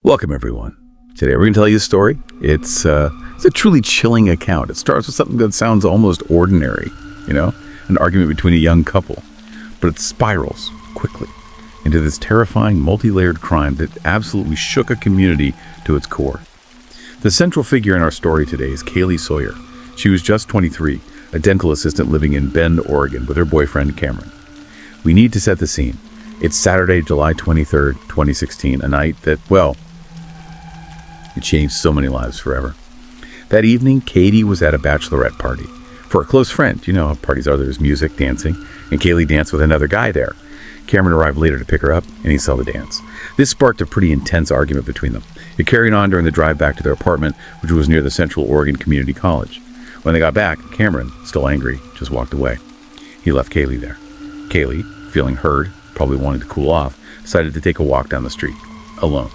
Welcome, everyone. Today we're going to tell you a story. It's a truly chilling account. It starts with something that sounds almost ordinary, an argument between a young couple. But it spirals quickly into this terrifying, multi-layered crime that absolutely shook a community to its core. The central figure in our story today is Kaylee Sawyer. She was just 23, a dental assistant living in Bend, Oregon, with her boyfriend, Cameron. We need to set the scene. It's Saturday, July 23rd, 2016, a night that, it changed so many lives forever. That evening, Katie was at a bachelorette party for a close friend. You know how parties are, there's music, dancing, and Kaylee danced with another guy there. Cameron arrived later to pick her up, and he saw the dance. This sparked a pretty intense argument between them. It carried on during the drive back to their apartment, which was near the Central Oregon Community College. When they got back, Cameron, still angry, just walked away. He left Kaylee there. Kaylee, feeling hurt, probably wanting to cool off, decided to take a walk down the street, alone.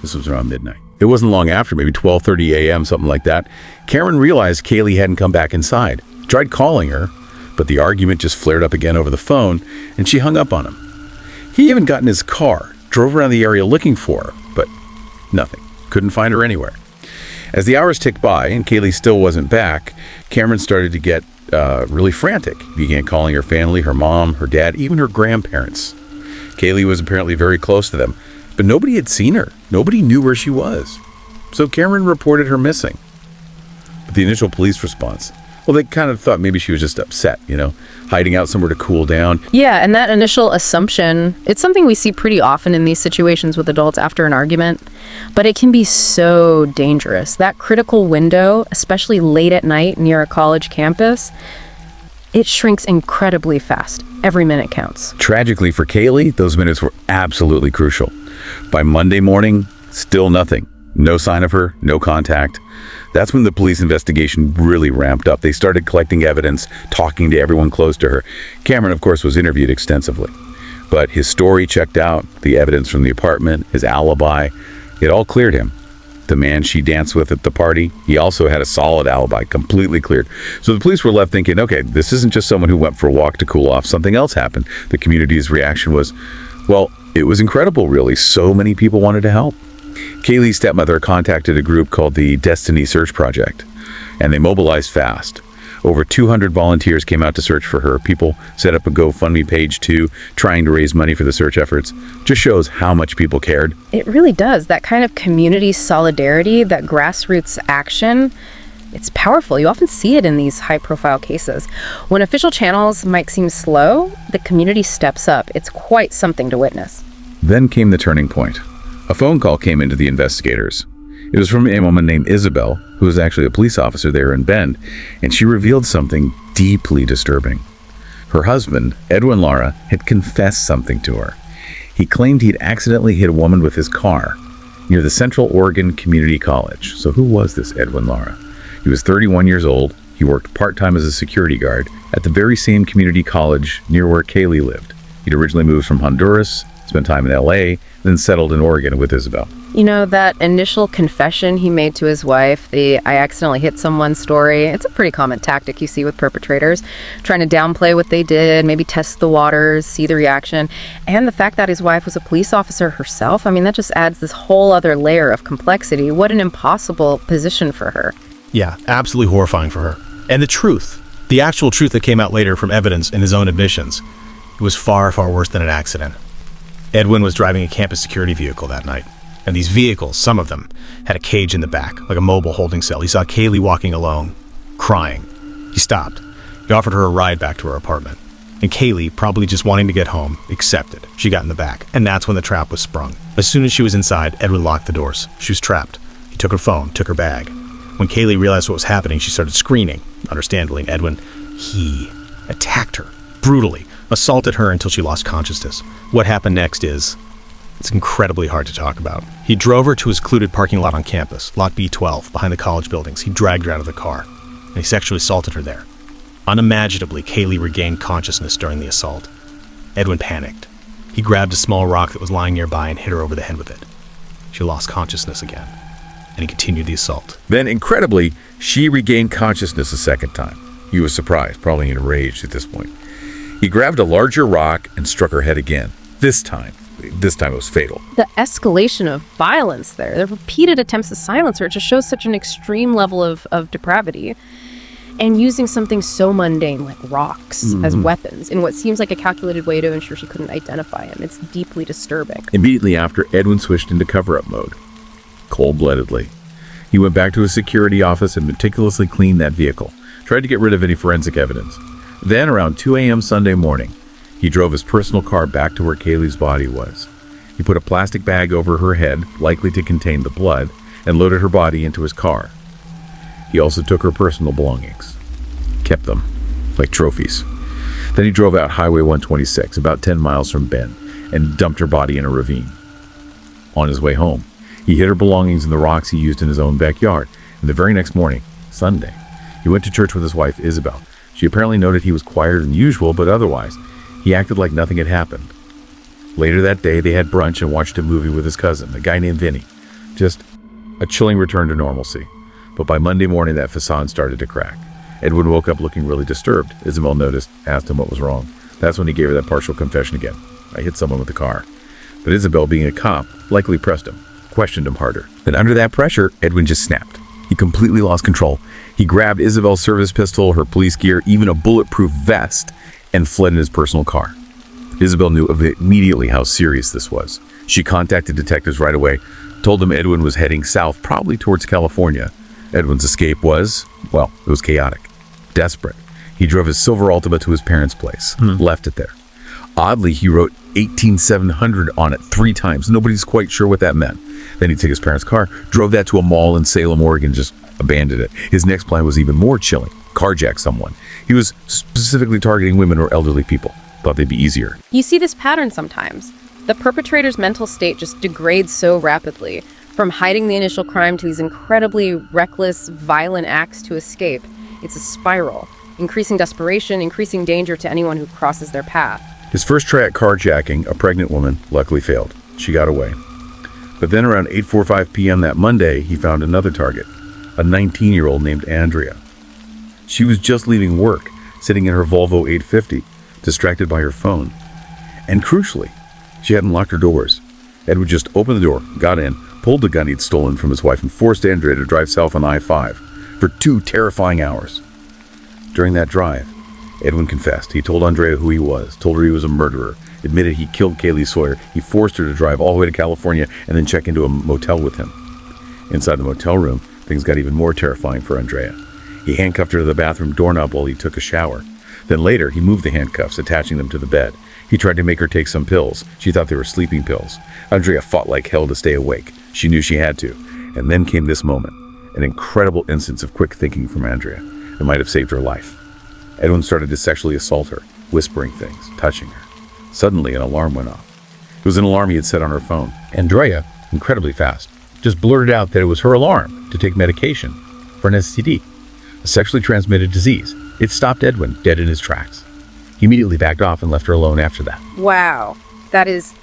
This was around midnight. It wasn't long after, maybe 12:30 a.m., something like that, Cameron realized Kaylee hadn't come back inside. He tried calling her, but the argument just flared up again over the phone, and she hung up on him. He even got in his car, drove around the area looking for her, but nothing. Couldn't find her anywhere. As the hours ticked by and Kaylee still wasn't back, Cameron started to get really frantic. He began calling her family, her mom, her dad, even her grandparents. Kaylee was apparently very close to them, but nobody had seen her. Nobody knew where she was. So Cameron reported her missing. But the initial police response, they kind of thought maybe she was just upset, hiding out somewhere to cool down. Yeah, and that initial assumption, it's something we see pretty often in these situations with adults after an argument, but it can be so dangerous. That critical window, especially late at night near a college campus, it shrinks incredibly fast. Every minute counts. Tragically for Kaylee, those minutes were absolutely crucial. By Monday morning, still nothing. No sign of her, no contact. That's when the police investigation really ramped up. They started collecting evidence, talking to everyone close to her. Cameron, of course, was interviewed extensively. But his story checked out, the evidence from the apartment, his alibi, it all cleared him. The man she danced with at the party, he also had a solid alibi, completely cleared. So the police were left thinking, okay, this isn't just someone who went for a walk to cool off. Something else happened. The community's reaction was, it was incredible, really. So many people wanted to help. Kaylee's stepmother contacted a group called the Destiny Search Project, and they mobilized fast. Over 200 volunteers came out to search for her. People set up a GoFundMe page too, trying to raise money for the search efforts. Just shows how much people cared. It really does. That kind of community solidarity, that grassroots action, it's powerful. You often see it in these high-profile cases. When official channels might seem slow, the community steps up. It's quite something to witness. Then came the turning point. A phone call came into the investigators. It was from a woman named Isabel, who was actually a police officer there in Bend, and she revealed something deeply disturbing. Her husband, Edwin Lara, had confessed something to her. He claimed he'd accidentally hit a woman with his car near the Central Oregon Community College. So who was this Edwin Lara? He was 31 years old. He worked part-time as a security guard at the very same community college near where Kaylee lived. He'd originally moved from Honduras, spent time in LA, then settled in Oregon with Isabel. That initial confession he made to his wife, the I accidentally hit someone story, it's a pretty common tactic you see with perpetrators, trying to downplay what they did, maybe test the waters, see the reaction. And the fact that his wife was a police officer herself, that just adds this whole other layer of complexity. What an impossible position for her. Yeah, absolutely horrifying for her. And the actual truth that came out later from evidence and his own admissions, it was far, far worse than an accident. Edwin was driving a campus security vehicle that night. And these vehicles, some of them, had a cage in the back, like a mobile holding cell. He saw Kaylee walking alone, crying. He stopped. He offered her a ride back to her apartment. And Kaylee, probably just wanting to get home, accepted. She got in the back. And that's when the trap was sprung. As soon as she was inside, Edwin locked the doors. She was trapped. He took her phone, took her bag. When Kaylee realized what was happening, she started screaming, understandably. And Edwin, he attacked her brutally, assaulted her until she lost consciousness. What happened next it's incredibly hard to talk about. He drove her to his secluded parking lot on campus, lot B12, behind the college buildings. He dragged her out of the car, and he sexually assaulted her there. Unimaginably, Kaylee regained consciousness during the assault. Edwin panicked. He grabbed a small rock that was lying nearby and hit her over the head with it. She lost consciousness again, and he continued the assault. Then, incredibly, she regained consciousness a second time. He was surprised, probably enraged at this point. He grabbed a larger rock and struck her head again. This time, this time it was fatal. The escalation of violence there, the repeated attempts to silence her, just shows such an extreme level of depravity. And using something so mundane like rocks as weapons in what seems like a calculated way to ensure she couldn't identify him. It's deeply disturbing. Immediately after, Edwin switched into cover-up mode, cold-bloodedly. He went back to his security office and meticulously cleaned that vehicle, tried to get rid of any forensic evidence. Then, around 2 a.m. Sunday morning, he drove his personal car back to where Kaylee's body was. He put a plastic bag over her head, likely to contain the blood, and loaded her body into his car. He also took her personal belongings, kept them, like trophies. Then he drove out Highway 126, about 10 miles from Bend, and dumped her body in a ravine. On his way home, he hid her belongings in the rocks he used in his own backyard, and the very next morning, Sunday, he went to church with his wife, Isabel. She apparently noted he was quieter than usual, but otherwise, he acted like nothing had happened. Later that day, they had brunch and watched a movie with his cousin, a guy named Vinny. Just a chilling return to normalcy. But by Monday morning, that facade started to crack. Edwin woke up looking really disturbed. Isabel noticed, asked him what was wrong. That's when he gave her that partial confession again. I hit someone with the car. But Isabel, being a cop, likely pressed him, questioned him harder. Then under that pressure, Edwin just snapped. He completely lost control. He grabbed Isabel's service pistol, her police gear, even a bulletproof vest, and fled in his personal car. Isabel knew immediately how serious this was. She contacted detectives right away, told them Edwin was heading south, probably towards California. Edwin's escape was, well, it was chaotic, desperate. He drove his silver Altima to his parents' place, left it there. Oddly, he wrote 18700 on it 3 times. Nobody's quite sure what that meant. Then he took his parents' car, drove that to a mall in Salem, Oregon, just abandoned it. His next plan was even more chilling, carjack someone. He was specifically targeting women or elderly people. Thought they'd be easier. You see this pattern sometimes. The perpetrator's mental state just degrades so rapidly, from hiding the initial crime to these incredibly reckless, violent acts to escape. It's a spiral, increasing desperation, increasing danger to anyone who crosses their path. His first try at carjacking, a pregnant woman, luckily failed. She got away. But then around 8:45 p.m. that Monday, he found another target, a 19-year-old named Andrea. She was just leaving work, sitting in her Volvo 850, distracted by her phone. And crucially, she hadn't locked her doors. Edward just opened the door, got in, pulled the gun he'd stolen from his wife, and forced Andrea to drive south on I-5 for 2 terrifying hours. During that drive, Edwin confessed. He told Andrea who he was, told her he was a murderer, admitted he killed Kaylee Sawyer. He forced her to drive all the way to California and then check into a motel with him. Inside the motel room, things got even more terrifying for Andrea. He handcuffed her to the bathroom doorknob while he took a shower. Then later, he moved the handcuffs, attaching them to the bed. He tried to make her take some pills. She thought they were sleeping pills. Andrea fought like hell to stay awake. She knew she had to. And then came this moment, an incredible instance of quick thinking from Andrea that might have saved her life. Edwin started to sexually assault her, whispering things, touching her. Suddenly, an alarm went off. It was an alarm he had set on her phone. Andrea, incredibly fast, just blurted out that it was her alarm to take medication for an STD, a sexually transmitted disease. It stopped Edwin dead in his tracks. He immediately backed off and left her alone after that. Wow. That is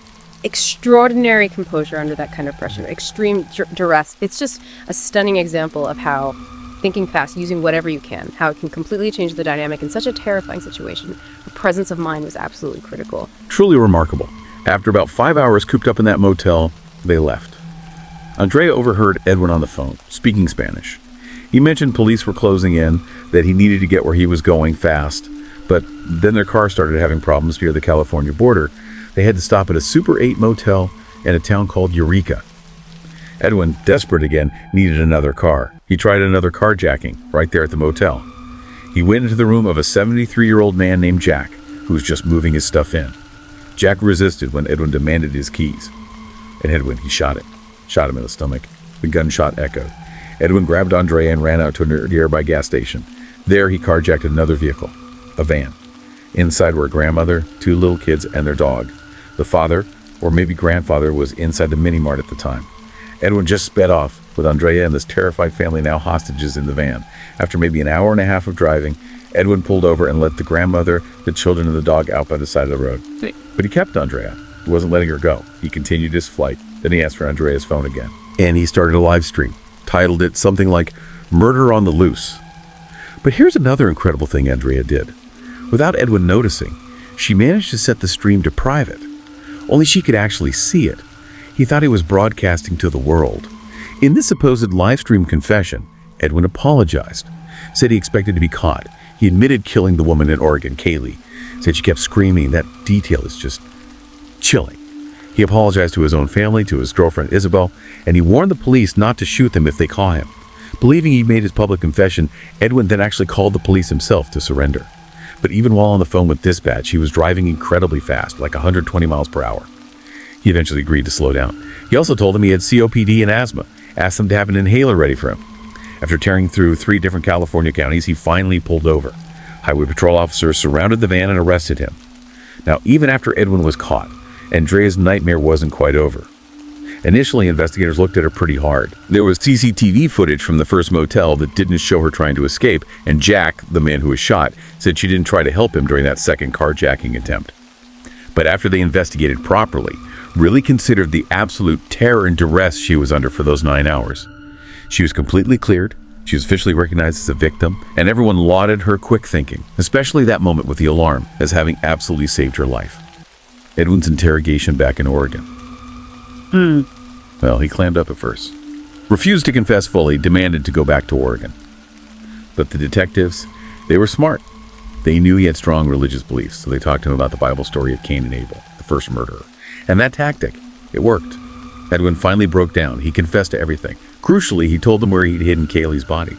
extraordinary composure under that kind of pressure, extreme duress. It's just a stunning example of how thinking fast, using whatever you can, how it can completely change the dynamic in such a terrifying situation. The presence of mind was absolutely critical. Truly remarkable. After about 5 hours cooped up in that motel, they left. Andrea overheard Edwin on the phone, speaking Spanish. He mentioned police were closing in, that he needed to get where he was going fast, but then their car started having problems near the California border. They had to stop at a Super 8 motel in a town called Eureka. Edwin, desperate again, needed another car. He tried another carjacking right there at the motel. He went into the room of a 73-year-old man named Jack, who was just moving his stuff in. Jack resisted when Edwin demanded his keys. And Edwin, he shot him in the stomach. The gunshot echoed. Edwin grabbed Andrea and ran out to a nearby gas station. There he carjacked another vehicle, a van. Inside were a grandmother, 2 little kids, and their dog. The father, or maybe grandfather, was inside the mini-mart at the time. Edwin just sped off, with Andrea and this terrified family now hostages in the van. After maybe an hour and a half of driving, Edwin pulled over and let the grandmother, the children, and the dog out by the side of the road. But he kept Andrea. He wasn't letting her go. He continued his flight. Then he asked for Andrea's phone again. And he started a live stream, titled it something like Murder on the Loose. But here's another incredible thing Andrea did. Without Edwin noticing, she managed to set the stream to private. only she could actually see it. He thought he was broadcasting to the world. In this supposed live stream confession, Edwin apologized, said he expected to be caught. He admitted killing the woman in Oregon, Kaylee, said she kept screaming. That detail is just chilling. He apologized to his own family, to his girlfriend Isabel, and he warned the police not to shoot them if they caught him. Believing he'd made his public confession, Edwin then actually called the police himself to surrender. But even while on the phone with dispatch, he was driving incredibly fast, like 120 miles per hour. He eventually agreed to slow down. He also told them he had COPD and asthma, asked them to have an inhaler ready for him. After tearing through 3 different California counties, he finally pulled over. Highway patrol officers surrounded the van and arrested him. Now, even after Edwin was caught, Andrea's nightmare wasn't quite over. Initially, investigators looked at her pretty hard. There was CCTV footage from the first motel that didn't show her trying to escape, and Jack, the man who was shot, said she didn't try to help him during that second carjacking attempt. But after they investigated properly, really considered the absolute terror and duress she was under for those 9 hours, she was completely cleared. She was officially recognized as a victim, and everyone lauded her quick thinking, especially that moment with the alarm, as having absolutely saved her life. Edwin's interrogation back in Oregon. Well, he clammed up at first. Refused to confess fully, demanded to go back to Oregon. But the detectives, they were smart. They knew he had strong religious beliefs, so they talked to him about the Bible story of Cain and Abel, the first murderer. And that tactic, it worked. Edwin finally broke down. He confessed to everything. Crucially, he told them where he'd hidden Kaylee's body.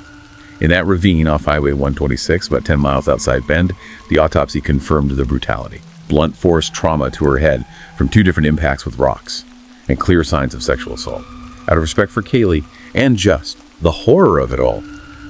In that ravine off Highway 126, about 10 miles outside Bend, the autopsy confirmed the brutality. Blunt force trauma to her head from 2 different impacts with rocks, and clear signs of sexual assault. Out of respect for Kaylee, and just the horror of it all,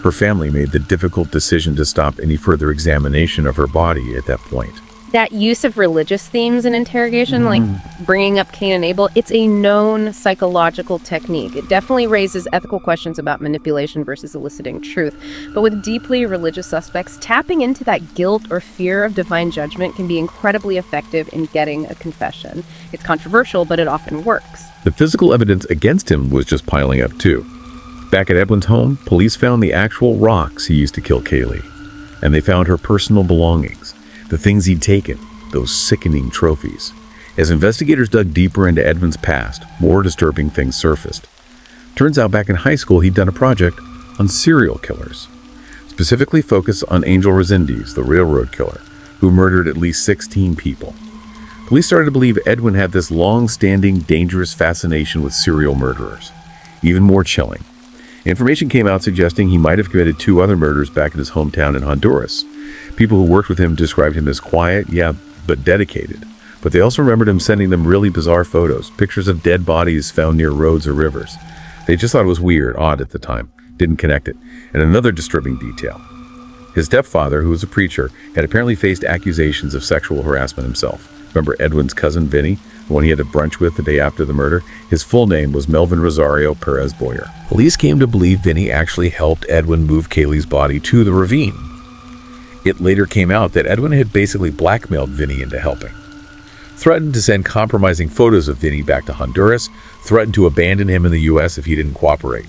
her family made the difficult decision to stop any further examination of her body at that point. That use of religious themes in interrogation, like bringing up Cain and Abel, it's a known psychological technique. It definitely raises ethical questions about manipulation versus eliciting truth. But with deeply religious suspects, tapping into that guilt or fear of divine judgment can be incredibly effective in getting a confession. It's controversial, but it often works. The physical evidence against him was just piling up too. Back at Edwin's home, police found the actual rocks he used to kill Kaylee, and they found her personal belongings. The things he'd taken, those sickening trophies. As investigators dug deeper into Edwin's past, more disturbing things surfaced. Turns out back in high school, he'd done a project on serial killers, specifically focused on Angel Resendiz, the railroad killer, who murdered at least 16 people. Police started to believe Edwin had this long-standing, dangerous fascination with serial murderers. Even more chilling, information came out suggesting he might have committed 2 other murders back in his hometown in Honduras. People who worked with him described him as quiet, but dedicated. But they also remembered him sending them really bizarre photos, pictures of dead bodies found near roads or rivers. They just thought it was weird, odd at the time, didn't connect it. And another disturbing detail. His stepfather, who was a preacher, had apparently faced accusations of sexual harassment himself. Remember Edwin's cousin Vinny, the one he had a brunch with the day after the murder? His full name was Melvin Rosario Perez Boyer. Police came to believe Vinny actually helped Edwin move Kaylee's body to the ravine. It later came out that Edwin had basically blackmailed Vinny into helping. Threatened to send compromising photos of Vinny back to Honduras, threatened to abandon him in the U.S. if he didn't cooperate.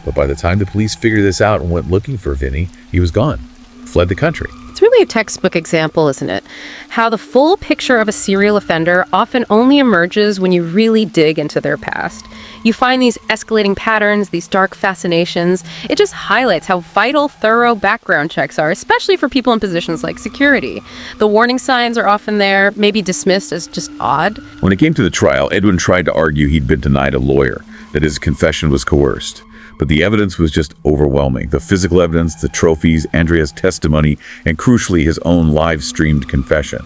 But by the time the police figured this out and went looking for Vinny, he was gone, fled the country. It's really a textbook example, isn't it? How the full picture of a serial offender often only emerges when you really dig into their past. You find these escalating patterns, these dark fascinations. It just highlights how vital thorough background checks are, especially for people in positions like security. The warning signs are often there, maybe dismissed as just odd. When it came to the trial, Edwin tried to argue he'd been denied a lawyer, that his confession was coerced. But the evidence was just overwhelming. The physical evidence, the trophies, Andrea's testimony, and crucially his own live-streamed confession.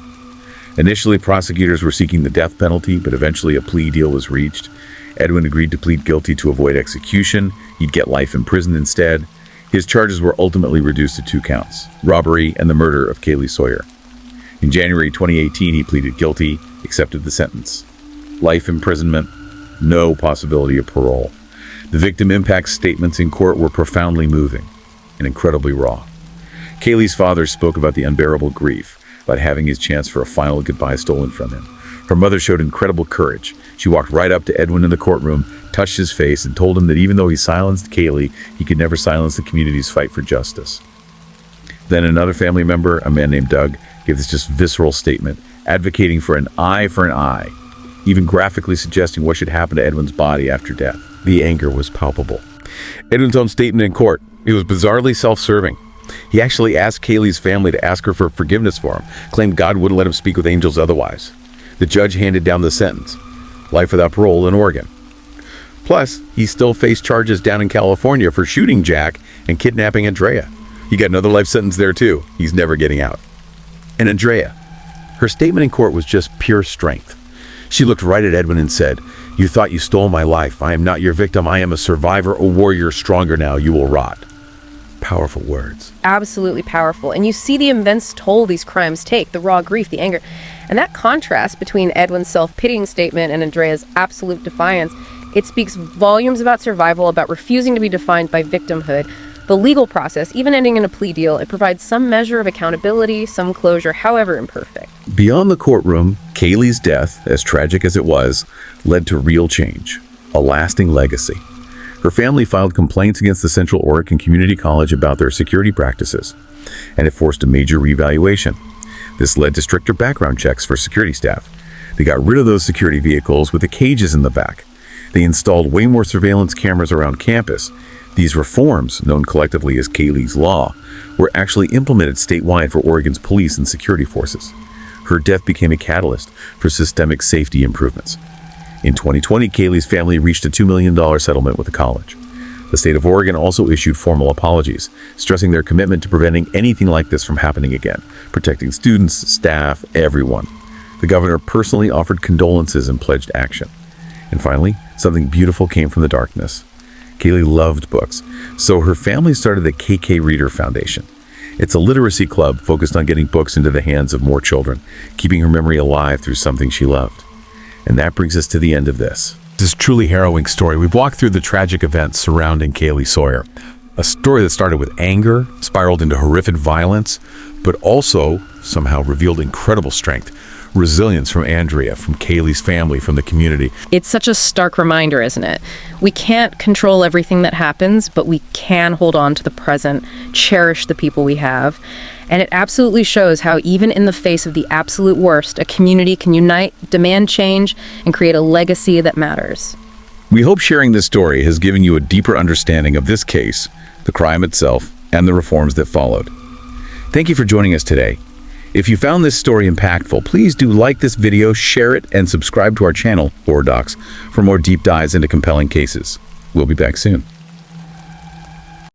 Initially, prosecutors were seeking the death penalty, but eventually a plea deal was reached. Edwin agreed to plead guilty to avoid execution. He'd get life in prison instead. His charges were ultimately reduced to 2 counts, robbery and the murder of Kaylee Sawyer. In January 2018, he pleaded guilty, accepted the sentence. Life imprisonment, no possibility of parole. The victim impact statements in court were profoundly moving and incredibly raw. Kaylee's father spoke about the unbearable grief, about having his chance for a final goodbye stolen from him. Her mother showed incredible courage. She walked right up to Edwin in the courtroom, touched his face, and told him that even though he silenced Kaylee, he could never silence the community's fight for justice. Then another family member, a man named Doug, gave this just visceral statement, advocating for an eye for an eye. even graphically suggesting what should happen to Edwin's body after death. The anger was palpable. Edwin's own statement in court, it was bizarrely self-serving. He actually asked Kaylee's family to ask her for forgiveness for him, claimed God wouldn't let him speak with angels otherwise. The judge handed down the sentence, life without parole in Oregon. Plus, he still faced charges down in California for shooting Jack and kidnapping Andrea. He got another life sentence there too. He's never getting out. And Andrea, her statement in court was just pure strength. She looked right at Edwin and said, "You thought you stole my life. I am not your victim. I am a survivor, a warrior, stronger now. You will rot." Powerful words. Absolutely powerful. And you see the immense toll these crimes take, the raw grief, the anger. And that contrast between Edwin's self-pitying statement and Andrea's absolute defiance, it speaks volumes about survival, about refusing to be defined by victimhood. The legal process, even ending in a plea deal, it provides some measure of accountability, some closure, however imperfect. Beyond the courtroom, Kaylee's death, as tragic as it was, led to real change, a lasting legacy. Her family filed complaints against the Central Oregon Community College about their security practices, and it forced a major reevaluation. This led to stricter background checks for security staff. They got rid of those security vehicles with the cages in the back. They installed way more surveillance cameras around campus. These reforms, known collectively as Kaylee's Law, were actually implemented statewide for Oregon's police and security forces. Her death became a catalyst for systemic safety improvements. In 2020, Kaylee's family reached a $2 million settlement with the college. The state of Oregon also issued formal apologies, stressing their commitment to preventing anything like this from happening again, protecting students, staff, everyone. The governor personally offered condolences and pledged action. And finally, something beautiful came from the darkness. Kaylee loved books, so her family started the KK Reader Foundation. It's a literacy club focused on getting books into the hands of more children, keeping her memory alive through something she loved. And that brings us to the end of this. This is a truly harrowing story. We've walked through the tragic events surrounding Kaylee Sawyer. A story that started with anger, spiraled into horrific violence, but also somehow revealed incredible strength, resilience from Andrea, from Kaylee's family, from the community. It's such a stark reminder, isn't it? We can't control everything that happens, but we can hold on to the present, cherish the people we have. And it absolutely shows how even in the face of the absolute worst, a community can unite, demand change, and create a legacy that matters. We hope sharing this story has given you a deeper understanding of this case, the crime itself, and the reforms that followed. Thank you for joining us today. If you found this story impactful, please do like this video, share it, and subscribe to our channel, Horror Docs, for more deep dives into compelling cases. We'll be back soon.